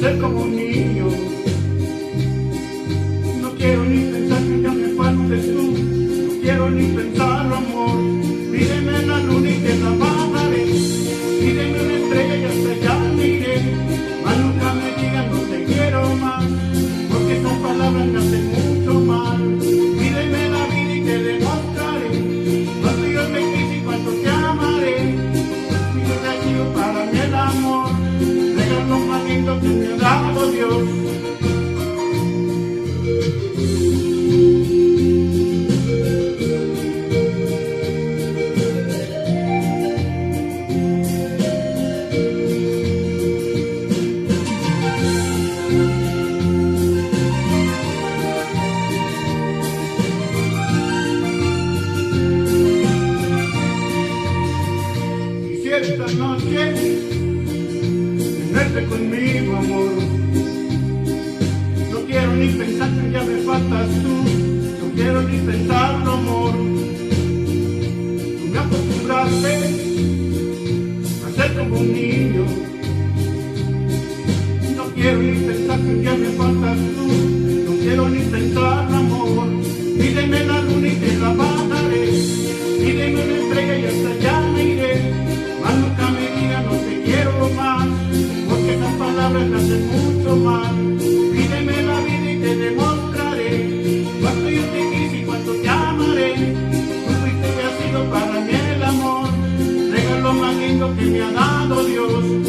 ser como un niño. No quiero ni pensar que ya me faltes tú, no quiero ni pensar amor. Pídeme la luna y te la bajaré, pídeme una estrella y hasta allá me iré. Mas nunca me digas no te quiero más, porque esas palabras me hacen mucho mal. Pídeme la vida y te demostraré cuánto yo te quise y cuánto te amaré. Yo te quiero para mí el amor, regalo más lindo que me ha dado Dios. Esta noche tenerte conmigo, amor. No quiero ni pensar que ya me faltas tú, no quiero ni pensarlo, amor. Tú me acostumbraste a ser como un niño. No quiero ni pensar que ya me faltas tú, no quiero ni pensarlo, amor. Pídeme la luna y te la bajaré, pídeme una estrella y hasta allá me iré. Mas nunca me digas no te quiero más, porque esas palabras me hacen mucho mal. Pídeme la vida y te demostraré cuánto yo te quise y cuánto te amaré. Tú fuiste y has sido para mí el amor, regalo más lindo que me ha dado Dios.